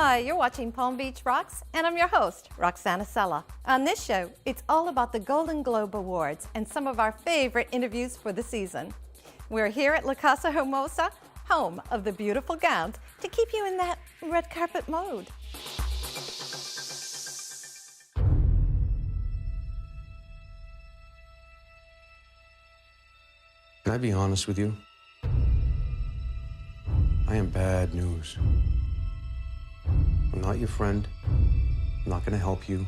Hi, you're watching Palm Beach Rocks, and I'm your host, Roxana Sella. On this show, it's all about the Golden Globe Awards and some of our favorite interviews for the season. We're here at La Casa Hermosa, home of the beautiful gowns, to keep you in that red carpet mode. Can I be honest with you? I am bad news. I'm not your friend. I'm not gonna help you.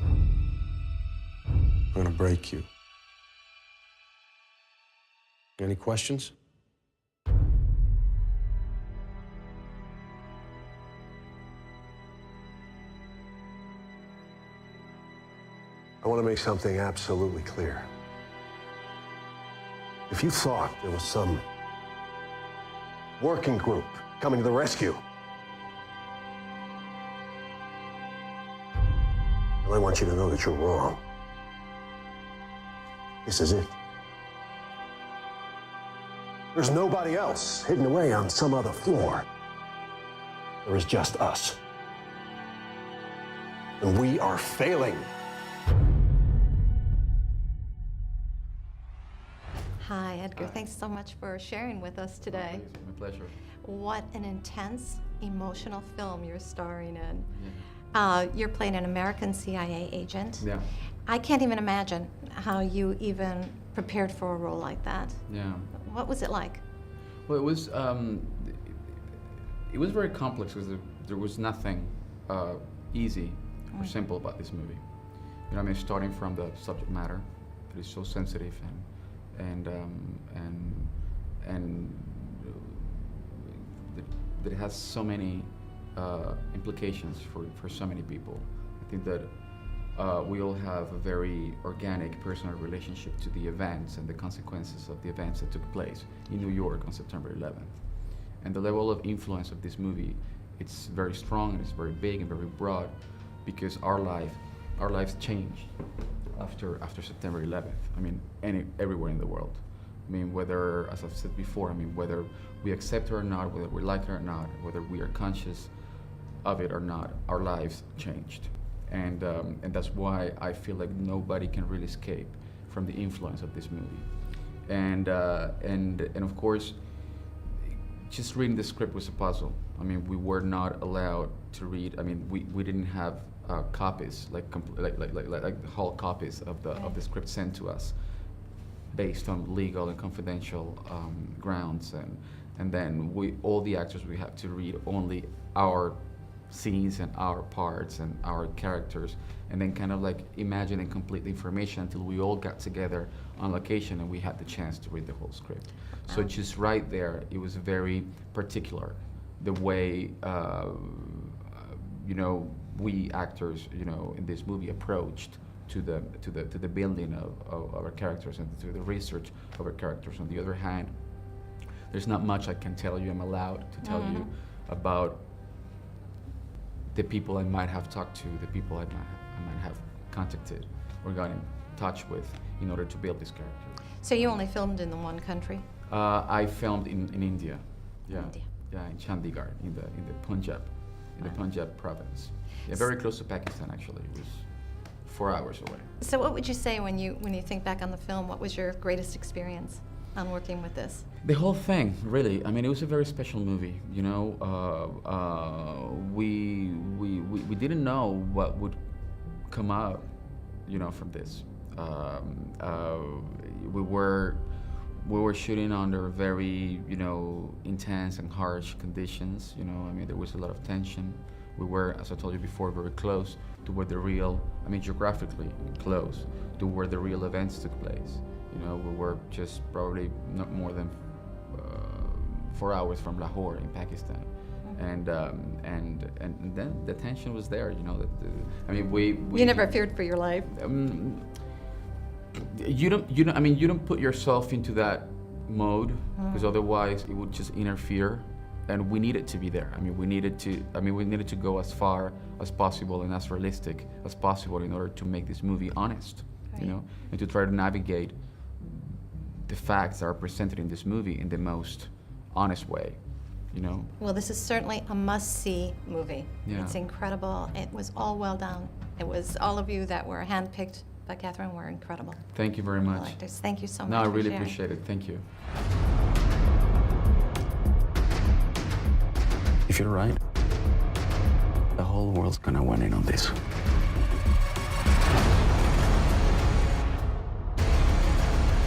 I'm gonna break you. Any questions? I want to make something absolutely clear. If you thought there was some working group coming to the rescue, I want you to know that you're wrong. This is it. There's nobody else hidden away on some other floor. There is just us. And we are failing. Hi, Edgar. Thanks so much for sharing with us today. My pleasure. What an intense, emotional film you're starring in. You're playing an American CIA agent. Yeah. I can't even imagine how you even prepared for a role like that. Yeah. What was it like? Well, it was very complex because there was nothing easy or simple about this movie. You know, I mean, starting from the subject matter, it is so sensitive and that it has so many implications for so many people. I think that we all have a very organic personal relationship to the events and the consequences of the events that took place in New York on September 11th. And the level of influence of this movie, it's very strong and it's very big and very broad because our lives changed after September 11th. I mean, everywhere in the world. I mean, whether, as I've said before, I mean, whether we accept it or not, whether we like it or not, whether we are conscious of it or not, our lives changed. And that's why I feel like nobody can really escape from the influence of this movie. And of course, just reading the script was a puzzle. I mean, we were not allowed to read. I mean, we didn't have copies, like whole copies of the script sent to us, based on legal and confidential grounds, and then all the actors, we have to read only our scenes and our parts and our characters, and then kind of like imagine and complete the information until we all got together on location and we had the chance to read the whole script. Wow. So just right there, it was very particular, the way you know, we actors, you know, in this movie approached to the building of our characters and to the research of our characters. On the other hand, there's not much I can tell you. I'm allowed to tell you about the people I might have talked to, the people I might have contacted or got in touch with in order to build this character. So you only filmed in the one country? I filmed in India. Yeah. India. Yeah, in Chandigarh, in the Punjab, the Punjab province. Yeah, very close to Pakistan actually. It was 4 hours away. So what would you say when you think back on the film? What was your greatest experience on working with this? The whole thing, really. I mean, it was a very special movie. You know, we didn't know what would come out, you know, from this. We were shooting under very, you know, intense and harsh conditions. You know, I mean, there was a lot of tension. We were, as I told you before, very close to where the real, I mean, geographically close to where the real events took place. You know, we were just probably not more than 4 hours from Lahore in Pakistan, and then the tension was there. You know, I mean, we You never feared for your life. You don't. I mean, you don't put yourself into that mode because otherwise it would just interfere. And we needed to be there. I mean, we needed to go as far as possible and as realistic as possible in order to make this movie honest, right. You know, and to try to navigate the facts that are presented in this movie in the most honest way. you know. Well, this is certainly a must-see movie. Yeah. It's incredible. It was all well done. It was all of you that were handpicked by Catherine were incredible. Thank you very much. Actors. Thank you so much. No, I for really sharing. appreciate it. Thank you. If you're right, the whole world's gonna win in on this.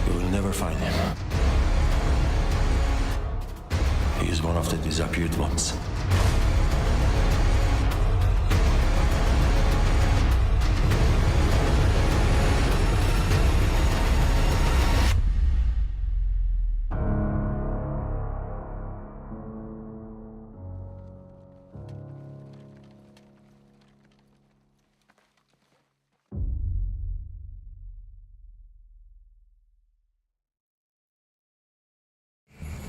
You will never find him. He is one of the disappeared ones.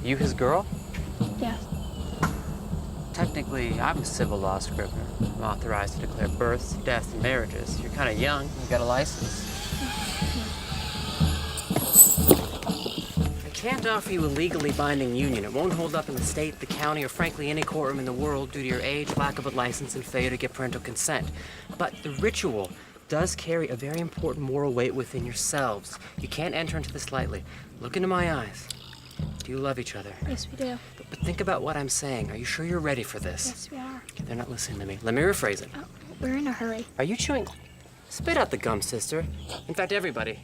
You his girl? Yes. Technically, I'm a civil law scrivener. I'm authorized to declare births, deaths, and marriages. You're kind of young. You got a license. I can't offer you a legally binding union. It won't hold up in the state, the county, or frankly any courtroom in the world due to your age, lack of a license, and failure to get parental consent. But the ritual does carry a very important moral weight within yourselves. You can't enter into this lightly. Look into my eyes. Do you love each other? Yes, we do. But think about what I'm saying. Are you sure you're ready for this? Yes, we are. Okay, they're not listening to me. Let me rephrase it. Oh, we're in a hurry. Are you chewing? Spit out the gum, sister. In fact, everybody.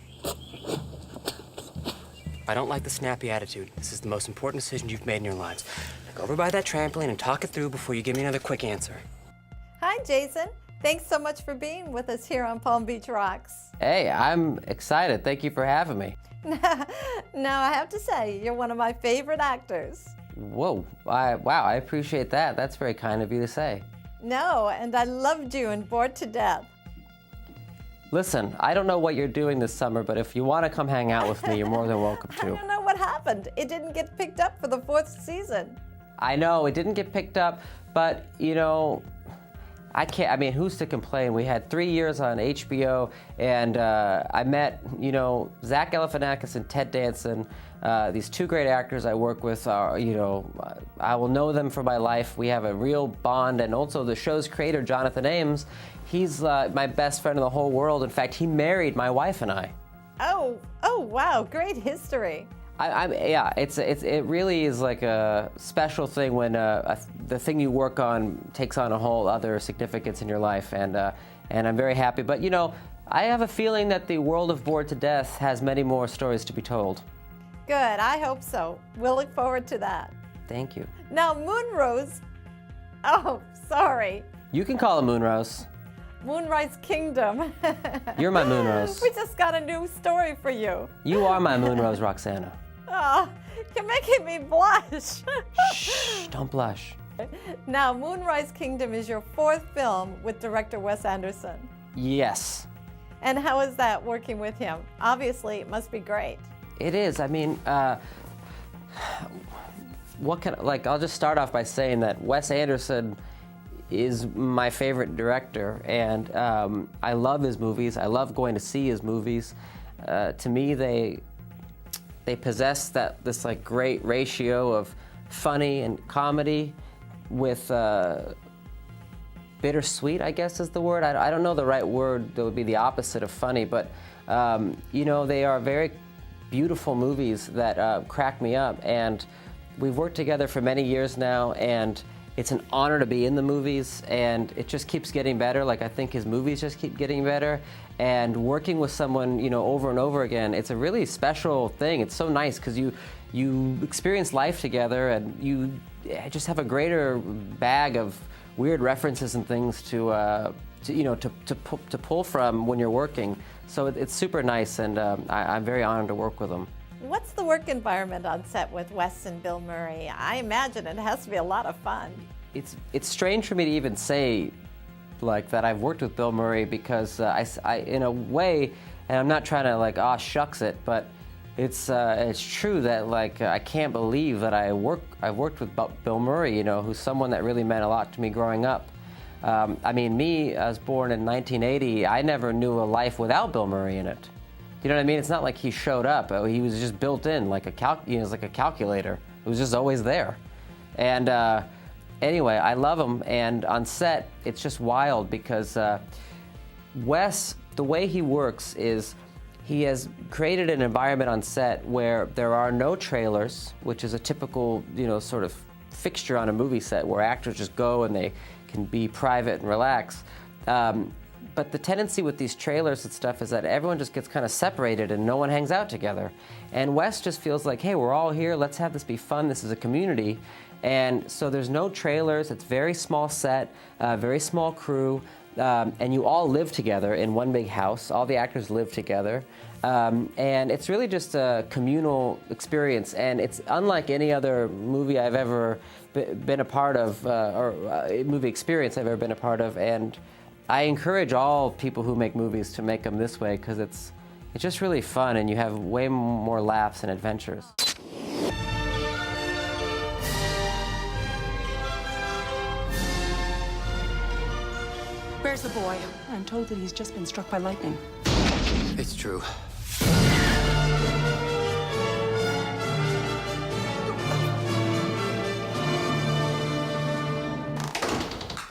I don't like the snappy attitude. This is the most important decision you've made in your lives. Now go over by that trampoline and talk it through before you give me another quick answer. Hi, Jason. Thanks so much for being with us here on Palm Beach Rocks. Hey, I'm excited. Thank you for having me. Now, I have to say, you're one of my favorite actors. Whoa, wow, I appreciate that. That's very kind of you to say. No, and I loved you and Bored to Death. Listen, I don't know what you're doing this summer, but if you want to come hang out with me, you're more than welcome I to. don't know what happened. It didn't get picked up for the 4th season. I know, it didn't get picked up, but, you know, I mean, who's to complain? We had 3 years on HBO, and I met, you know, Zach Galifianakis and Ted Danson. These two great actors I work with are, you know, I will know them for my life. We have a real bond, and also the show's creator, Jonathan Ames, he's my best friend in the whole world. In fact, he married my wife and I. Oh, wow, great history. Yeah, it really is like a special thing when the thing you work on takes on a whole other significance in your life, and I'm very happy. But you know, I have a feeling that the world of Bored to Death has many more stories to be told. Good, I hope so. We'll look forward to that. Thank you. Now, Moonrose. Oh, sorry. You can call it Moonrose. Moonrise Kingdom. You're my Moonrose. We just got a new story for you. You are my Moonrose, Roxana. Oh, you're making me blush. Shh, don't blush. Now, Moonrise Kingdom is your 4th film with director Wes Anderson. Yes. And how is that working with him? Obviously, it must be great. It is. I mean, I'll just start off by saying that Wes Anderson is my favorite director, and I love his movies. I love going to see his movies. To me, they possess this like great ratio of funny and comedy with bittersweet, I guess is the word. I don't know the right word that would be the opposite of funny, but you know, they are very beautiful movies that crack me up, and we've worked together for many years now, and it's an honor to be in the movies, and it just keeps getting better. Like, I think his movies just keep getting better, and working with someone, you know, over and over again, it's a really special thing. It's so nice because you experience life together, and you just have a greater bag of weird references and things to pull from when you're working. So it's super nice, and I'm very honored to work with him. What's the work environment on set with Wes and Bill Murray? I imagine it has to be a lot of fun. It's strange for me to even say like that I've worked with Bill Murray, because I in a way, and I'm not trying to like shucks it, but it's true that like I can't believe that I've worked with Bill Murray, you know, who's someone that really meant a lot to me growing up. I mean, I was born in 1980. I never knew a life without Bill Murray in it. You know what I mean? It's not like he showed up. He was just built in, like a calculator. It was just always there. And anyway, I love him, and on set, it's just wild because Wes, the way he works is he has created an environment on set where there are no trailers, which is a typical, sort of fixture on a movie set where actors just go and they can be private and relax. But the tendency with these trailers and stuff is that everyone just gets kind of separated and no one hangs out together. And Wes just feels like, hey, we're all here, let's have this be fun, this is a community. And so there's no trailers, it's very small set, very small crew, and you all live together in one big house. All the actors live together. And it's really just a communal experience, and it's unlike any other movie I've ever been a part of, or movie experience I've ever been a part of. And I encourage all people who make movies to make them this way because it's just really fun, and you have way more laughs and adventures. Where's the boy? I'm told that he's just been struck by lightning. It's true.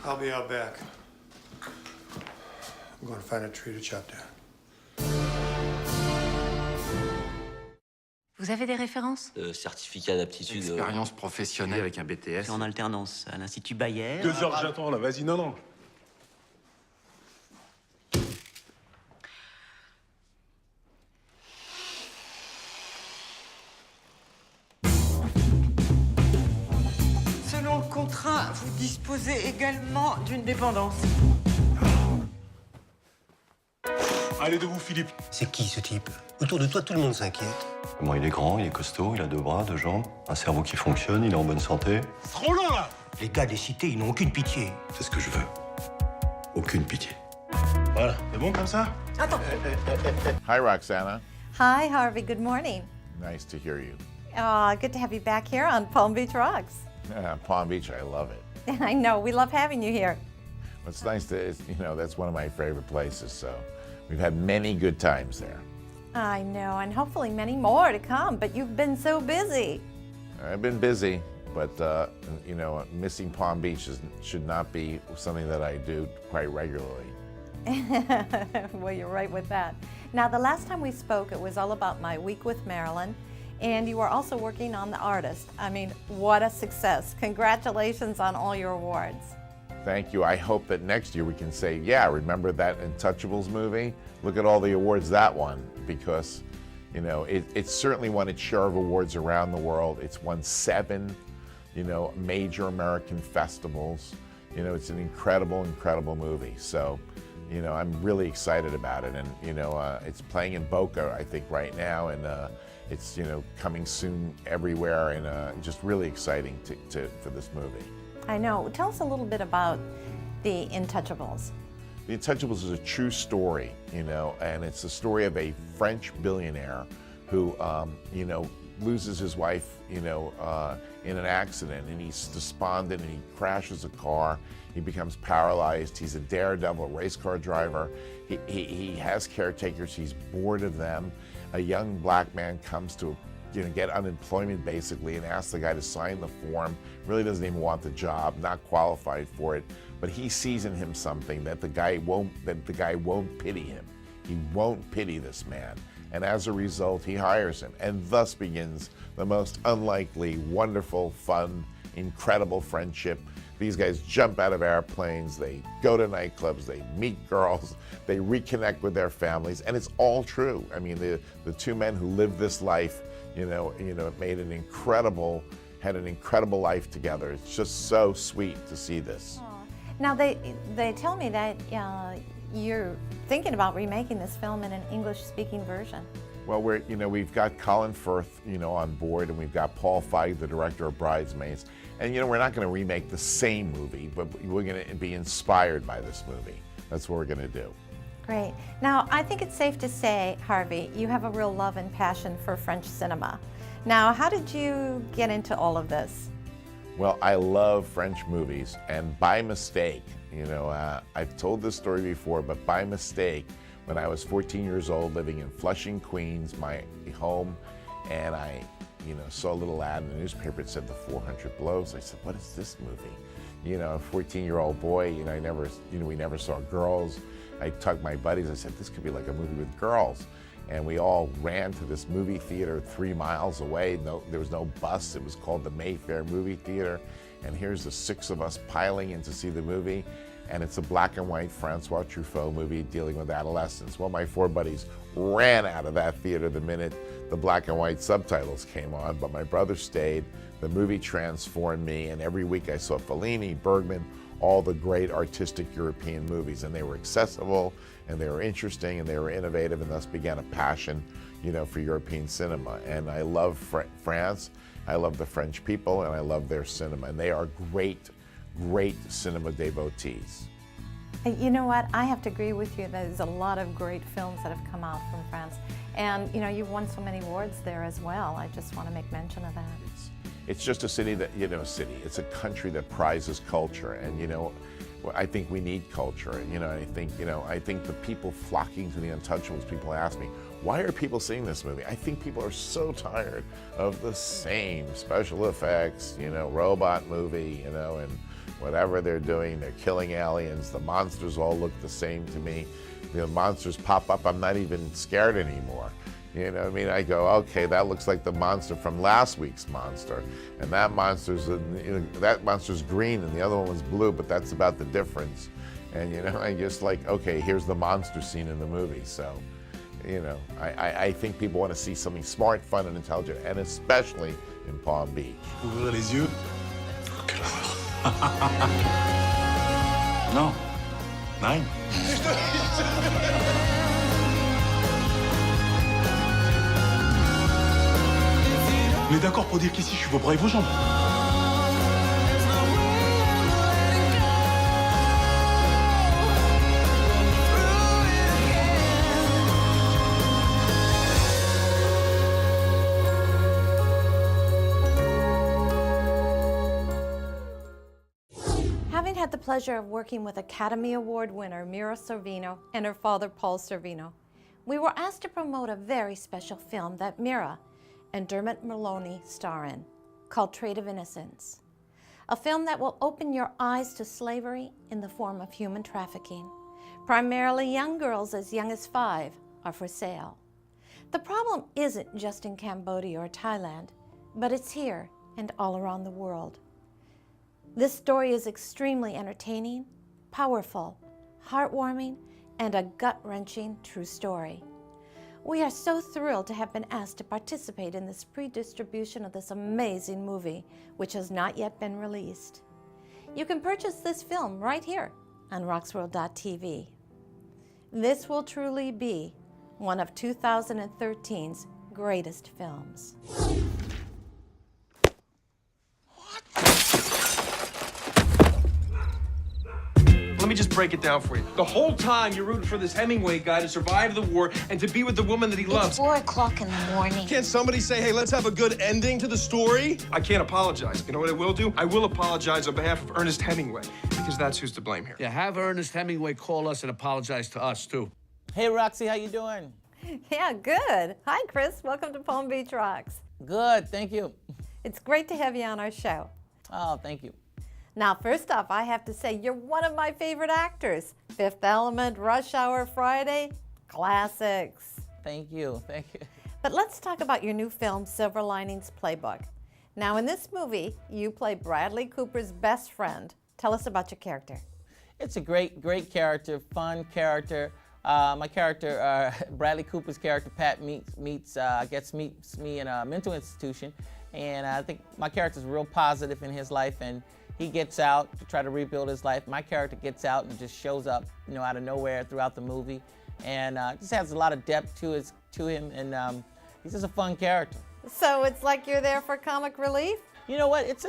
I'll be out back. I'm going to find a tree to chop down. Vous avez des références? Certificat d'aptitude. Expérience professionnelle avec un BTS. En alternance à l'Institut Bayer. 2 heures que j'attends, là. Vas-y, non. Selon le contrat, vous disposez également d'une dépendance. Allez de vous, Philippe. C'est qui ce type? Autour de toi, tout le monde s'inquiète. Bon, il est grand, il est costaud, il a 2 bras, 2 jambes, un cerveau qui fonctionne, il est en bonne santé. Trop long, là. Les gars des cités, ils n'ont aucune pitié. C'est ce que je veux. Aucune pitié. Voilà, c'est bon comme ça? Attends. Hi, Roxana. Hi, Harvey. Good morning. Nice to hear you. Good to have you back here on Palm Beach Rocks. Palm Beach, I love it. I know, we love having you here. It's nice to, that's one of my favorite places, so we've had many good times there. I know, and hopefully many more to come, but you've been so busy. I've been busy, but, missing Palm Beach should not be something that I do quite regularly. Well, you're right with that. Now, the last time we spoke, it was all about My Week with Marilyn, and you were also working on The Artist. I mean, what a success. Congratulations on all your awards. Thank you. I hope that next year we can say, yeah, remember that Untouchables movie? Look at all the awards that won, because, it certainly won its share of awards around the world. It's won 7, major American festivals. It's an incredible, incredible movie. So, I'm really excited about it. And, it's playing in Boca, I think, right now. And it's, coming soon everywhere. And just really exciting for this movie. I know. Tell us a little bit about The Untouchables. The Untouchables is a true story, and it's the story of a French billionaire who, loses his wife, in an accident, and he's despondent, and he crashes a car. He becomes paralyzed. He's a daredevil race car driver. He has caretakers. He's bored of them. A young black man comes to get unemployment basically and asks the guy to sign the form, really doesn't even want the job, not qualified for it, but he sees in him something that the guy won't pity him. He won't pity this man. And as a result, he hires him. And thus begins the most unlikely, wonderful, fun, incredible friendship. These guys jump out of airplanes, they go to nightclubs, they meet girls, they reconnect with their families, and it's all true. I mean, the 2 men who lived this life, had an incredible life together. It's just so sweet to see this. Now, they tell me that you're thinking about remaking this film in an English-speaking version. Well, we've got Colin Firth, on board, and we've got Paul Feig, the director of Bridesmaids. And, we're not going to remake the same movie, but we're going to be inspired by this movie. That's what we're going to do. Great. Now, I think it's safe to say, Harvey, you have a real love and passion for French cinema. Now, how did you get into all of this? Well, I love French movies, and by mistake, I've told this story before, but by mistake, when I was 14 years old, living in Flushing, Queens, my home, and I saw a little ad in the newspaper. It said The 400 Blows. I said, what is this movie? A 14-year-old boy, we never saw girls. I tugged my buddies, I said, this could be like a movie with girls. And we all ran to this movie theater 3 miles away. There was no bus. It was called the Mayfair Movie Theater. And here's the 6 of us piling in to see the movie. And it's a black and white Francois Truffaut movie dealing with adolescence. Well, my 4 buddies ran out of that theater the minute the black and white subtitles came on, but my brother stayed. The movie transformed me, and every week I saw Fellini, Bergman, all the great artistic European movies, and they were accessible, and they were interesting, and they were innovative, and thus began a passion, for European cinema. And I love France, I love the French people, and I love their cinema, and they are great, great cinema devotees. You know what? I have to agree with you. There's a lot of great films that have come out from France. And, you've won so many awards there as well. I just want to make mention of that. It's just a city that, it's a country that prizes culture. And, I think we need culture. I think the people flocking to The Untouchables, people ask me, why are people seeing this movie? I think people are so tired of the same special effects, robot movie, and whatever they're doing, they're killing aliens. The monsters all look the same to me. The monsters pop up, I'm not even scared anymore. I go, okay, that looks like the monster from last week's monster. And that monster's green and the other one was blue, but that's about the difference. And I just like, okay, here's the monster scene in the movie. So, I think people want to see something smart, fun, and intelligent, and especially in Palm Beach. Ouvrez les yeux. Non. Nein. On est d'accord pour dire qu'ici, je suis vos bras et vos jambes. Having had the pleasure of working with Academy Award winner Mira Sorvino and her father Paul Sorvino, we were asked to promote a very special film that Mira and Dermot Mulroney star in, called Trait of Innocence, a film that will open your eyes to slavery in the form of human trafficking. Primarily young girls as young as 5 are for sale. The problem isn't just in Cambodia or Thailand, but it's here and all around the world. This story is extremely entertaining, powerful, heartwarming, and a gut-wrenching true story. We are so thrilled to have been asked to participate in this pre-distribution of this amazing movie, which has not yet been released. You can purchase this film right here on roxworld.tv. This will truly be one of 2013's greatest films. Let me just break it down for you. The whole time you're rooting for this Hemingway guy to survive the war and to be with the woman that he loves. It's 4 o'clock in the morning. Can't somebody say, hey, let's have a good ending to the story? I can't apologize. You know what I will do? I will apologize on behalf of Ernest Hemingway, because that's who's to blame here. Yeah, have Ernest Hemingway call us and apologize to us, too. Hey, Roxy, how you doing? Yeah, good. Hi, Chris. Welcome to Palm Beach Rocks. Good, thank you. It's great to have you on our show. Oh, thank you. Now, first off, I have to say you're one of my favorite actors. Fifth Element, Rush Hour Friday, classics. Thank you, thank you. But let's talk about your new film, Silver Linings Playbook. Now, in this movie, you play Bradley Cooper's best friend. Tell us about your character. It's a great character, fun character. My character, Bradley Cooper's character, Pat, meets me in a mental institution, and I think my character's real positive in his life, and he gets out to try to rebuild his life. My character gets out and just shows up, out of nowhere throughout the movie, and just has a lot of depth to him, and he's just a fun character. So it's like you're there for comic relief? You know what? It's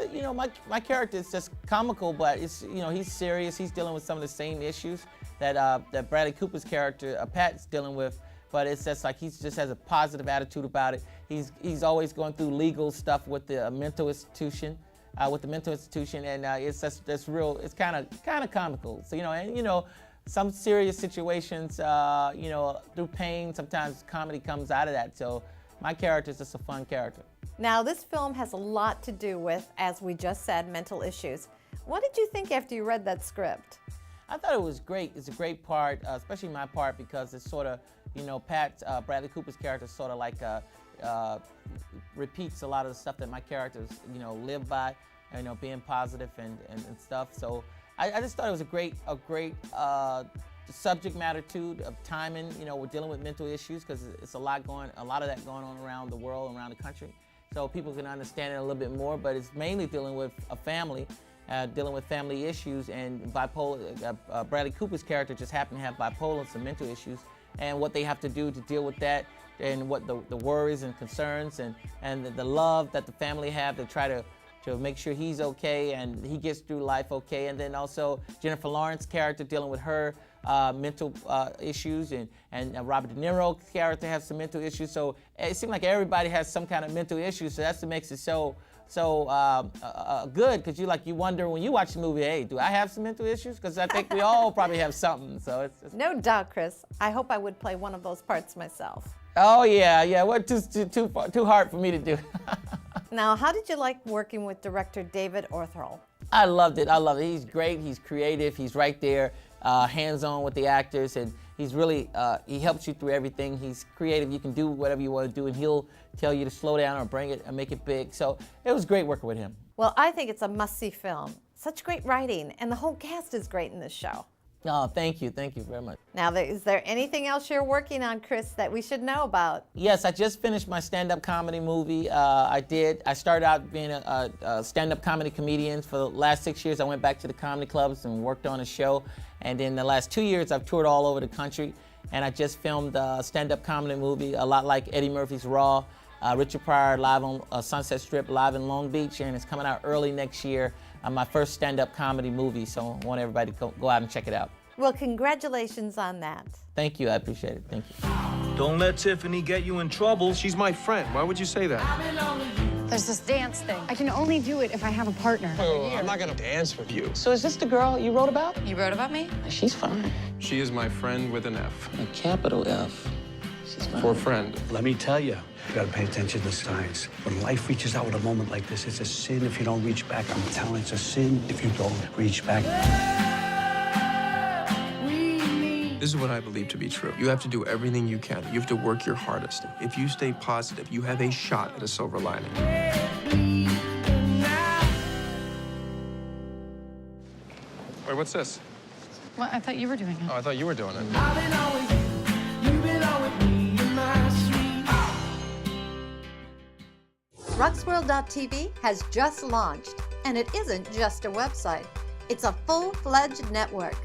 my character is just comical, but it's he's serious. He's dealing with some of the same issues that Bradley Cooper's character Pat's dealing with, but it's just like he just has a positive attitude about it. He's always going through legal stuff with the mental institution. And it's just that's real. It's kind of comical. So some serious situations, through pain, sometimes comedy comes out of that. So my character is just a fun character. Now, this film has a lot to do with, as we just said, mental issues. What did you think after you read that script? I thought it was great. It's a great part, especially my part, because it's sort of, Bradley Cooper's character sort of like repeats a lot of the stuff that my characters, live by, being positive and stuff. So I just thought it was a great subject matter too, of timing. We're dealing with mental issues because it's a lot of that going on around the world, around the country. So people can understand it a little bit more, but it's mainly dealing with a family, dealing with family issues, and bipolar. Bradley Cooper's character just happened to have bipolar and some mental issues, and what they have to do to deal with that, and what the worries and concerns and the love that the family have to try to make sure he's okay and he gets through life okay. And then also Jennifer Lawrence's character dealing with her mental issues, and Robert De Niro's character has some mental issues. So it seems like everybody has some kind of mental issues, so that's what makes it so good, because you wonder when you watch the movie, hey, do I have some mental issues? Because I think we all probably have something. So it's No doubt, Chris. I hope I would play one of those parts myself. Oh yeah. Well, too hard for me to do. Now, how did you like working with director David Orthel? I loved it. He's great. He's creative. He's right there, hands-on with the actors, and he's really he helps you through everything. He's creative. You can do whatever you want to do, and he'll tell you to slow down or bring it and make it big. So it was great working with him. Well, I think it's a must-see film. Such great writing, and the whole cast is great in this show. Oh, thank you very much. Now, is there anything else you're working on, Chris, that we should know about? Yes, I just finished my stand-up comedy movie. I started out being a stand-up comedy comedian. For the last 6 years, I went back to the comedy clubs and worked on a show. And in the last 2 years, I've toured all over the country. And I just filmed a stand-up comedy movie, a lot like Eddie Murphy's Raw. Richard Pryor live on Sunset Strip, live in Long Beach, and it's coming out early next year. My first stand-up comedy movie, so I want everybody to go out and check it out. Well, congratulations on that. Thank you, I appreciate it, thank you. Don't let Tiffany get you in trouble. She's my friend. Why would you say that? There's this dance thing. I can only do it if I have a partner. Oh, I'm not gonna dance with you. So is this the girl you wrote about? You wrote about me? She's fine. She is my friend with an F. A capital F. She's fine. For friend. Let me tell you, you gotta pay attention to signs. When life reaches out with a moment like this, it's a sin if you don't reach back. I'm telling you, it's a sin if you don't reach back. This is what I believe to be true. You have to do everything you can. You have to work your hardest. If you stay positive, you have a shot at a silver lining. Wait, what's this? Well, I thought you were doing it. Oh, I thought you were doing it. Roxworld.tv has just launched, and it isn't just a website. It's a full-fledged network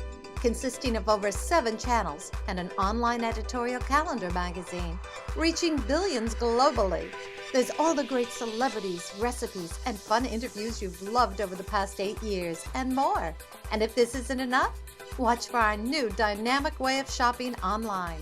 consisting of over 7 channels and an online editorial calendar magazine, reaching billions globally. There's all the great celebrities, recipes, and fun interviews you've loved over the past 8 years, and more. And if this isn't enough, watch for our new dynamic way of shopping online.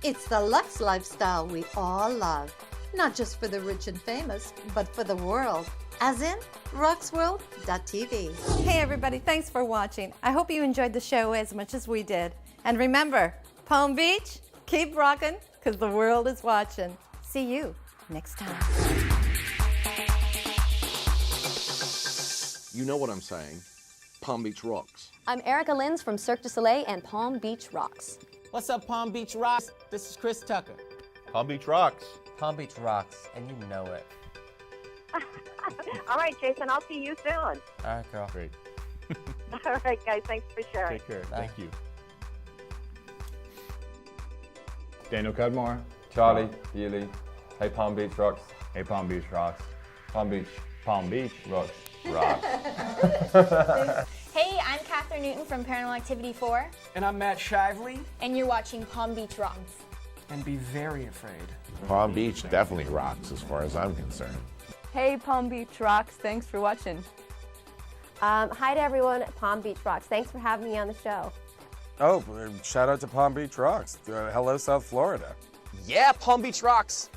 It's the Lux lifestyle we all love, not just for the rich and famous, but for the world. As in, Roxworld.tv. Hey everybody, thanks for watching. I hope you enjoyed the show as much as we did. And remember, Palm Beach, keep rocking, because the world is watching. See you next time. You know what I'm saying. Palm Beach rocks. I'm Erica Lins from Cirque du Soleil and Palm Beach Rocks. What's up, Palm Beach Rocks? This is Chris Tucker. Palm Beach rocks. Palm Beach rocks, and you know it. All right, Jason, I'll see you soon. All right, girl. Great. All right, guys, thanks for sharing. Take care. Bye. Thank you. Daniel Cudmore, Charlie, Healy. Hey, Palm Beach rocks. Hey, Palm Beach rocks. Palm Beach rocks. Hey, I'm Catherine Newton from Paranormal Activity 4. And I'm Matt Shively. And you're watching Palm Beach Rocks. And be very afraid. Palm Beach definitely rocks as far as I'm concerned. Hey, Palm Beach Rocks. Thanks for watching. Hi to everyone at Palm Beach Rocks. Thanks for having me on the show. Oh, shout out to Palm Beach Rocks. Hello, South Florida. Yeah, Palm Beach rocks.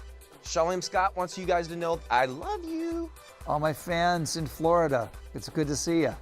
Shalem Scott wants you guys to know I love you. All my fans in Florida, it's good to see you.